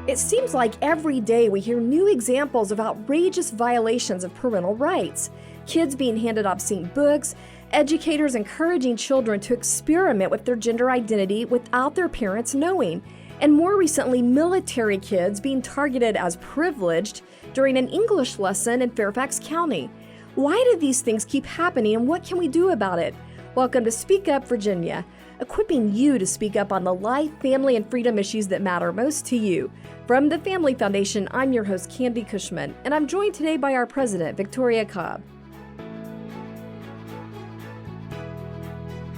It seems like every day we hear new examples of outrageous violations of parental rights. Kids being handed obscene books, educators encouraging children to experiment with their gender identity without their parents knowing, and more recently, military kids being targeted as privileged during an English lesson in Fairfax County. Why do these things keep happening, and what can we do about it? Welcome to Speak Up Virginia, equipping you to speak up on the life, family, and freedom issues that matter most to you. From the Family Foundation, I'm your host, Candy Cushman, and I'm joined today by our president, Victoria Cobb.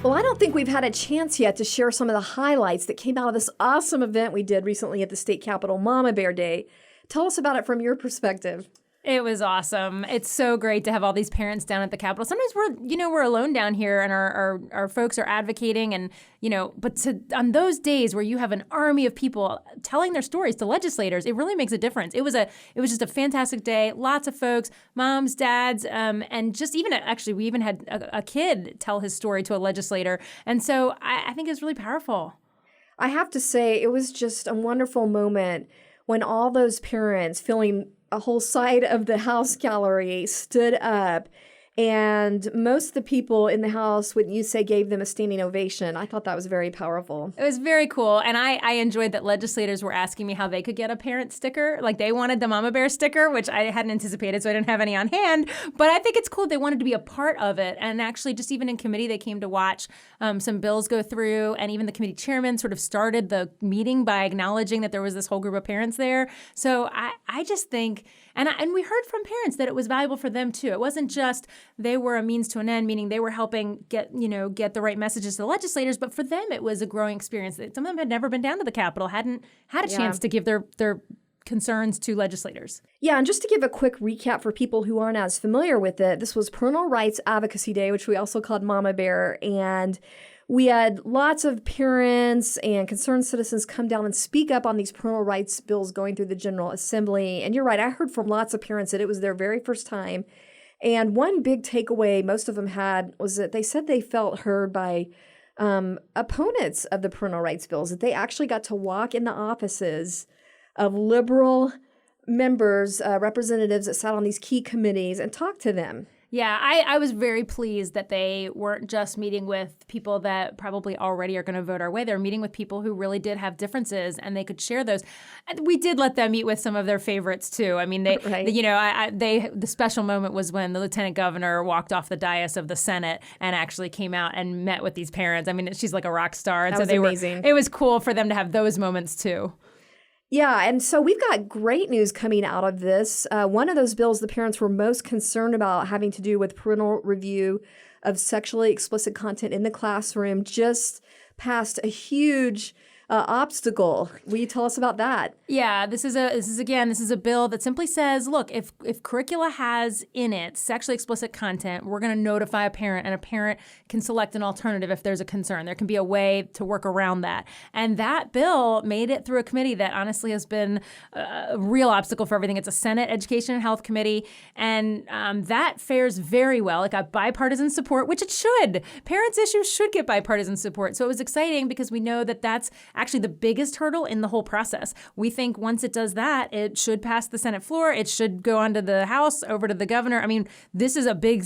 Well, I don't think we've had a chance yet to share some of the highlights that came out of this awesome event we did recently at the State Capitol, Mama Bear Day. Tell us about it from your perspective. It was awesome. It's so great to have all these parents down at the Capitol. Sometimes we're alone down here and our folks are advocating and, but on those days where you have an army of people telling their stories to legislators, it really makes a difference. It was just a fantastic day. Lots of folks, moms, dads, and just even actually we even had a kid tell his story to a legislator. And so I think it was really powerful. I have to say, it was just a wonderful moment when all those parents feeling a whole side of the House gallery stood up, and most of the people in the House, wouldn't you say, gave them a standing ovation. I thought that was very powerful. It was very cool, and I enjoyed that legislators were asking me how they could get a parent sticker. Like, they wanted the Mama Bear sticker, which I hadn't anticipated, so I didn't have any on hand, but I think it's cool they wanted to be a part of it, and actually just even in committee, they came to watch some bills go through, and even the committee chairman sort of started the meeting by acknowledging that there was this whole group of parents there. So I just think, and we heard from parents that it was valuable for them too. It wasn't just they were a means to an end, meaning they were helping get the right messages to the legislators, but for them it was a growing experience. Some of them had never been down to the Capitol, hadn't had a chance to give their concerns to legislators. Yeah, and just to give a quick recap for people who aren't as familiar with it, this was Parental Rights Advocacy Day, which we also called Mama Bear, and we had lots of parents and concerned citizens come down and speak up on these parental rights bills going through the General Assembly. And you're right, I heard from lots of parents that it was their very first time. And one big takeaway most of them had was that they said they felt heard by opponents of the parental rights bills, that they actually got to walk in the offices of liberal members, representatives that sat on these key committees and talk to them. Yeah, I was very pleased that they weren't just meeting with people that probably already are going to vote our way. They were meeting with people who really did have differences, and they could share those. We did let them meet with some of their favorites too. I mean, the special moment was when the lieutenant governor walked off the dais of the Senate and actually came out and met with these parents. I mean, she's like a rock star, and that was amazing. It was cool for them to have those moments too. Yeah, and so we've got great news coming out of this. One of those bills the parents were most concerned about, having to do with parental review of sexually explicit content in the classroom, just passed a huge obstacle. Will you tell us about that? Yeah, this is a bill that simply says, look, if curricula has in it sexually explicit content, we're going to notify a parent, and a parent can select an alternative if there's a concern. There can be a way to work around that. And that bill made it through a committee that honestly has been a real obstacle for everything. It's a Senate Education and Health Committee, and that fares very well. It got bipartisan support, which it should. Parents' issues should get bipartisan support. So it was exciting because we know that that's actually the biggest hurdle in the whole process. We think once it does that, it should pass the Senate floor. It should go onto the House, over to the governor. I mean, this is a big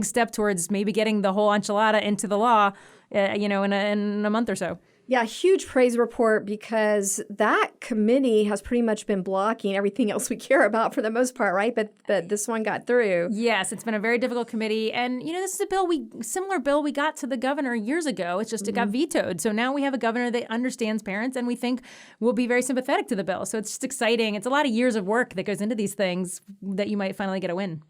step towards maybe getting the whole enchilada into the law, in a month or so. Yeah, huge praise report, because that committee has pretty much been blocking everything else we care about for the most part, right? But this one got through. Yes, it's been a very difficult committee. And, this is a similar bill we got to the governor years ago. It's just it got vetoed. So now we have a governor that understands parents, and we think will be very sympathetic to the bill. So it's just exciting. It's a lot of years of work that goes into these things that you might finally get a win.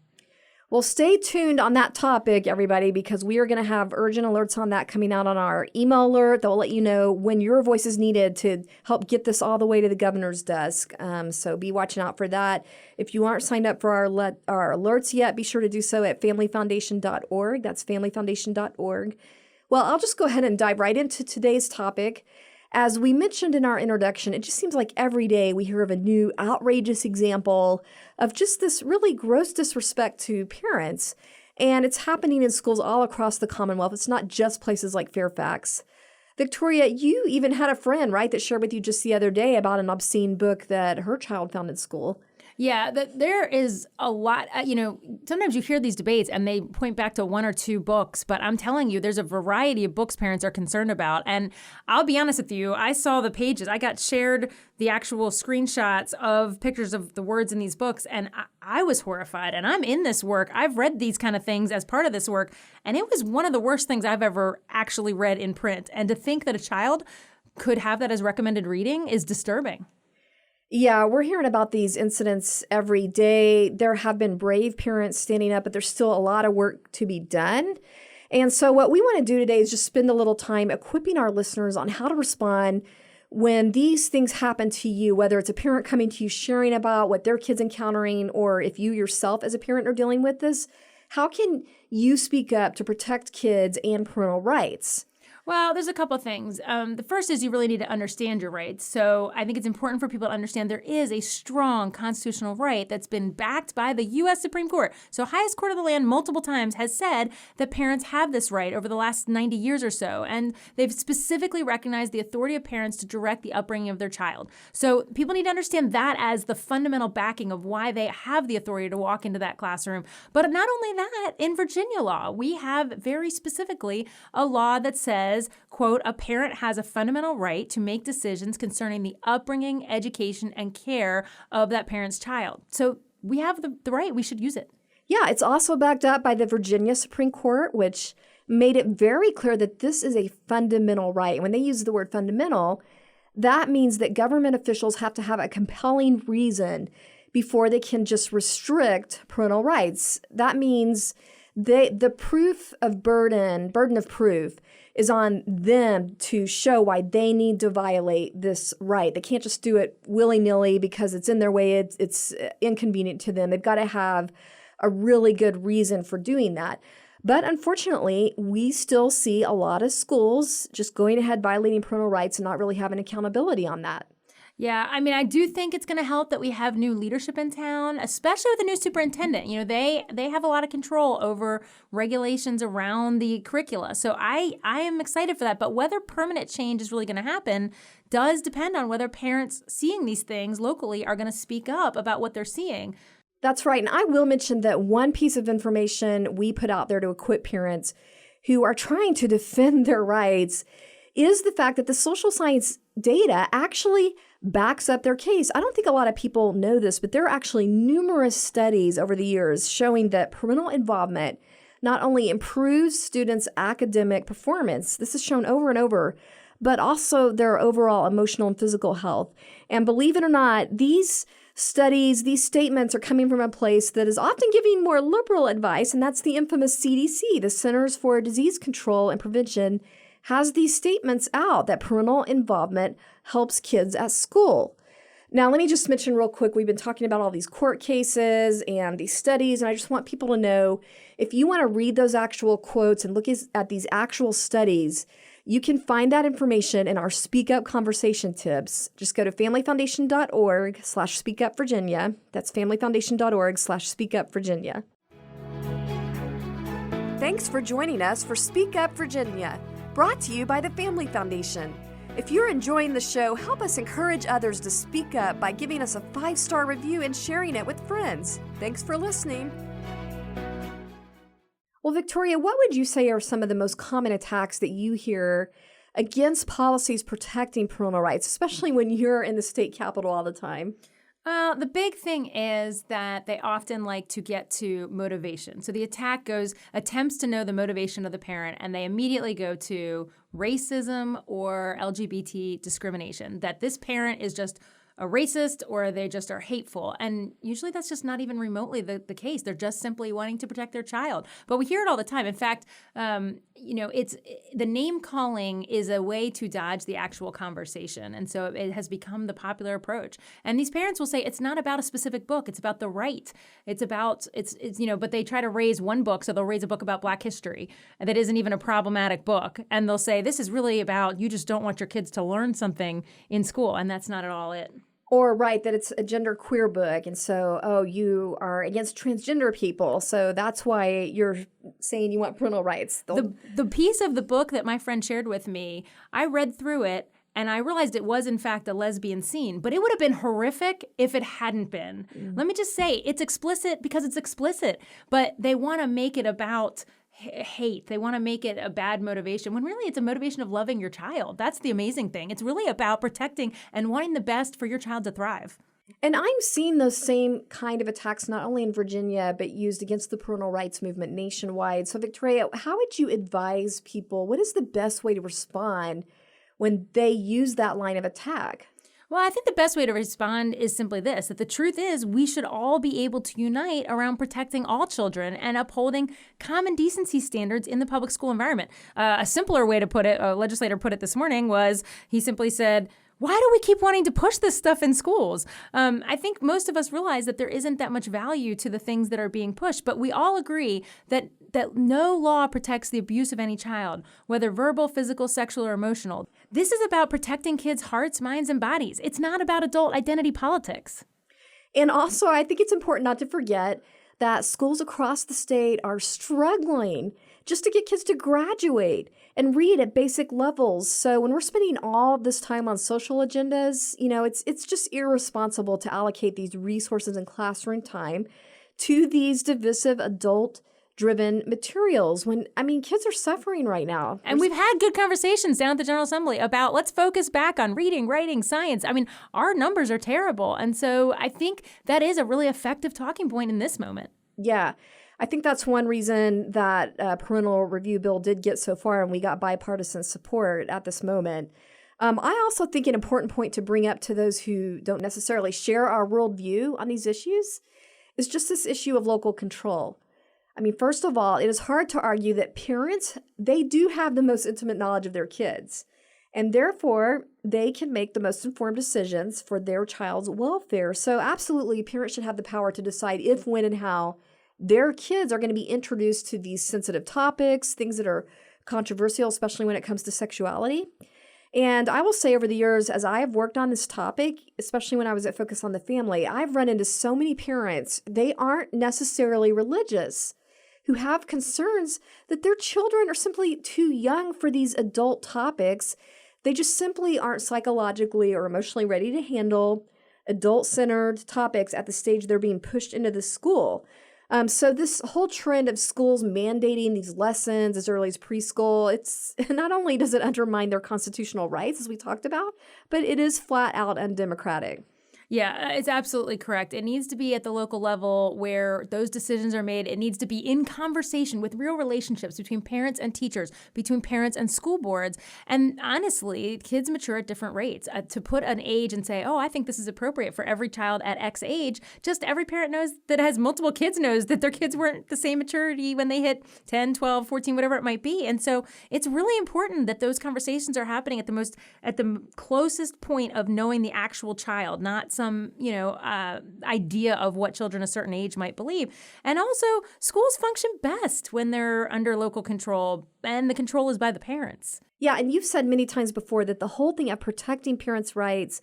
Well, stay tuned on that topic, everybody, because we are going to have urgent alerts on that coming out on our email alert that will let you know when your voice is needed to help get this all the way to the governor's desk. So be watching out for that. If you aren't signed up for our alerts yet, be sure to do so at familyfoundation.org. That's familyfoundation.org. Well, I'll just go ahead and dive right into today's topic. As we mentioned in our introduction, it just seems like every day we hear of a new outrageous example of just this really gross disrespect to parents. And it's happening in schools all across the Commonwealth. It's not just places like Fairfax. Victoria, you even had a friend, right, that shared with you just the other day about an obscene book that her child found in school. Yeah, there is a lot. Sometimes you hear these debates and they point back to one or two books, but I'm telling you, there's a variety of books parents are concerned about. And I'll be honest with you, I saw the pages. I got shared the actual screenshots of pictures of the words in these books, and I was horrified. And I'm in this work. I've read these kind of things as part of this work, and it was one of the worst things I've ever actually read in print. And to think that a child could have that as recommended reading is disturbing. Yeah, we're hearing about these incidents every day. There have been brave parents standing up, but there's still a lot of work to be done. And so what we want to do today is just spend a little time equipping our listeners on how to respond when these things happen to you, whether it's a parent coming to you sharing about what their kid's encountering, or if you yourself as a parent are dealing with this. How can you speak up to protect kids and parental rights? Well, there's a couple things. The first is you really need to understand your rights. So I think it's important for people to understand there is a strong constitutional right that's been backed by the U.S. Supreme Court. So highest court of the land multiple times has said that parents have this right over the last 90 years or so. And they've specifically recognized the authority of parents to direct the upbringing of their child. So people need to understand that as the fundamental backing of why they have the authority to walk into that classroom. But not only that, in Virginia law, we have very specifically a law that says, quote, a parent has a fundamental right to make decisions concerning the upbringing, education, and care of that parent's child. So we have the right. We should use it. Yeah, it's also backed up by the Virginia Supreme Court, which made it very clear that this is a fundamental right. When they use the word fundamental, that means that government officials have to have a compelling reason before they can just restrict parental rights. That means the burden of proof is on them to show why they need to violate this right. They can't just do it willy-nilly because it's in their way, it's inconvenient to them. They've got to have a really good reason for doing that. But unfortunately, we still see a lot of schools just going ahead violating parental rights and not really having accountability on that. Yeah, I mean, I do think it's going to help that we have new leadership in town, especially with the new superintendent. They have a lot of control over regulations around the curricula. So I am excited for that. But whether permanent change is really going to happen does depend on whether parents seeing these things locally are going to speak up about what they're seeing. That's right. And I will mention that one piece of information we put out there to equip parents who are trying to defend their rights is the fact that the social science data actually backs up their case. I don't think a lot of people know this, but there are actually numerous studies over the years showing that parental involvement not only improves students' academic performance, this is shown over and over, but also their overall emotional and physical health. And believe it or not, these studies, these statements are coming from a place that is often giving more liberal advice, and that's the infamous CDC, the Centers for Disease Control and Prevention, has these statements out that parental involvement helps kids at school. Now, let me just mention real quick, we've been talking about all these court cases and these studies, and I just want people to know, if you want to read those actual quotes and look at these actual studies, you can find that information in our Speak Up conversation tips. Just go to familyfoundation.org/speakupvirginia. That's familyfoundation.org/speakupvirginia. Thanks for joining us for Speak Up Virginia, brought to you by the Family Foundation. If you're enjoying the show, help us encourage others to speak up by giving us a 5-star review and sharing it with friends. Thanks for listening. Well, Victoria, what would you say are some of the most common attacks that you hear against policies protecting parental rights, especially when you're in the state capitol all the time? The big thing is that they often like to get to motivation. So the attack attempts to know the motivation of the parent, and they immediately go to racism or LGBT discrimination, that this parent is just a racist or they just are hateful. And usually that's just not even remotely the case. They're just simply wanting to protect their child. But we hear it all the time. In fact, it's the name calling is a way to dodge the actual conversation. And so it has become the popular approach. And these parents will say it's not about a specific book. It's about the right. But they try to raise one book. So they'll raise a book about Black history that isn't even a problematic book. And they'll say, this is really about, you just don't want your kids to learn something in school. And that's not at all it. Or, right, that it's a gender queer book. And so, oh, you are against transgender people. So that's why you're saying you want parental rights. The piece of the book that my friend shared with me, I read through it and I realized it was, in fact, a lesbian scene. But it would have been horrific if it hadn't been. Let me just say, it's explicit because it's explicit. But they want to make it about hate. They want to make it a bad motivation when really it's a motivation of loving your child. That's the amazing thing. It's really about protecting and wanting the best for your child to thrive. And I'm seeing those same kind of attacks not only in Virginia, but used against the parental rights movement nationwide. So, Victoria, how would you advise people? What is the best way to respond when they use that line of attack? Well, I think the best way to respond is simply this, that the truth is we should all be able to unite around protecting all children and upholding common decency standards in the public school environment. A simpler way to put it, a legislator put it this morning, was he simply said, why do we keep wanting to push this stuff in schools? I think most of us realize that there isn't that much value to the things that are being pushed, but we all agree that no law protects the abuse of any child, whether verbal, physical, sexual, or emotional. This is about protecting kids' hearts, minds, and bodies. It's not about adult identity politics. And also, I think it's important not to forget that schools across the state are struggling just to get kids to graduate and read at basic levels. So when we're spending all this time on social agendas, it's just irresponsible to allocate these resources and classroom time to these divisive adult-driven materials when, kids are suffering right now. And we've had good conversations down at the General Assembly about let's focus back on reading, writing, science. Our numbers are terrible. And so I think that is a really effective talking point in this moment. Yeah. I think that's one reason that parental review bill did get so far and we got bipartisan support at this moment. I also think an important point to bring up to those who don't necessarily share our worldview on these issues is just this issue of local control. First of all, it is hard to argue that parents, they do have the most intimate knowledge of their kids, and therefore they can make the most informed decisions for their child's welfare. So absolutely, parents should have the power to decide if, when, and how their kids are going to be introduced to these sensitive topics, things that are controversial, especially when it comes to sexuality. And I will say over the years, as I have worked on this topic, especially when I was at Focus on the Family, I've run into so many parents, they aren't necessarily religious, who have concerns that their children are simply too young for these adult topics. They just simply aren't psychologically or emotionally ready to handle adult-centered topics at the stage they're being pushed into the school. So this whole trend of schools mandating these lessons as early as preschool, it's not only does it undermine their constitutional rights, as we talked about, but it is flat out undemocratic. Yeah, it's absolutely correct. It needs to be at the local level where those decisions are made. It needs to be in conversation with real relationships between parents and teachers, between parents and school boards. And honestly, kids mature at different rates. To put an age and say, oh, I think this is appropriate for every child at X age, just every parent knows that has multiple kids knows that their kids weren't the same maturity when they hit 10, 12, 14, whatever it might be. And so it's really important that those conversations are happening at the closest point of knowing the actual child, not some, idea of what children a certain age might believe. And also, schools function best when they're under local control, and the control is by the parents. Yeah, and you've said many times before that the whole thing of protecting parents' rights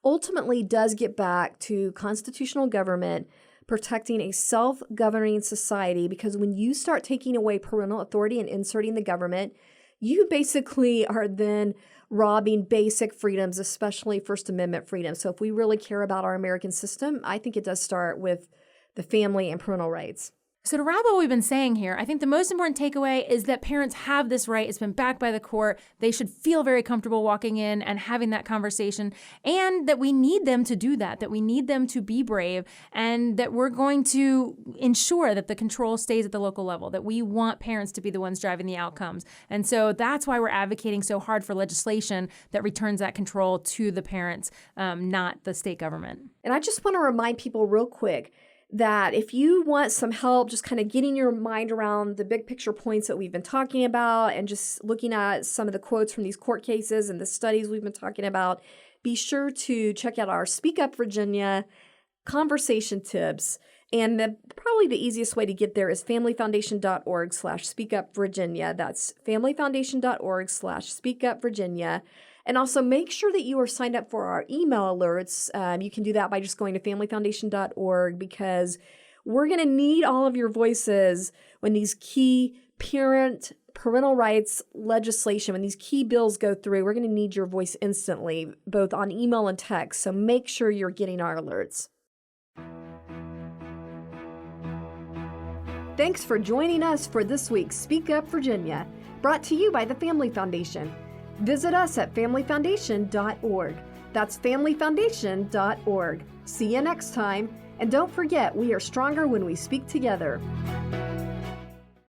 ultimately does get back to constitutional government protecting a self-governing society, because when you start taking away parental authority and inserting the government, you basically are then robbing basic freedoms, especially First Amendment freedoms. So if we really care about our American system, I think it does start with the family and parental rights. So to wrap up what we've been saying here, I think the most important takeaway is that parents have this right. It's been backed by the court. They should feel very comfortable walking in and having that conversation, and that we need them to do that we need them to be brave, and that we're going to ensure that the control stays at the local level, that we want parents to be the ones driving the outcomes. And so that's why we're advocating so hard for legislation that returns that control to the parents, not the state government. And I just want to remind people real quick that if you want some help just kind of getting your mind around the big picture points that we've been talking about and just looking at some of the quotes from these court cases and the studies we've been talking about, be sure to check out our Speak Up Virginia conversation tips. And probably the easiest way to get there is familyfoundation.org/speakupvirginia. That's familyfoundation.org/speakupvirginia. And also make sure that you are signed up for our email alerts. You can do that by just going to familyfoundation.org, because we're going to need all of your voices when these key parental rights legislation, when these key bills go through. We're going to need your voice instantly, both on email and text. So make sure you're getting our alerts. Thanks for joining us for this week's Speak Up Virginia, brought to you by the Family Foundation. Visit us at familyfoundation.org. That's familyfoundation.org. See you next time. And don't forget, we are stronger when we speak together.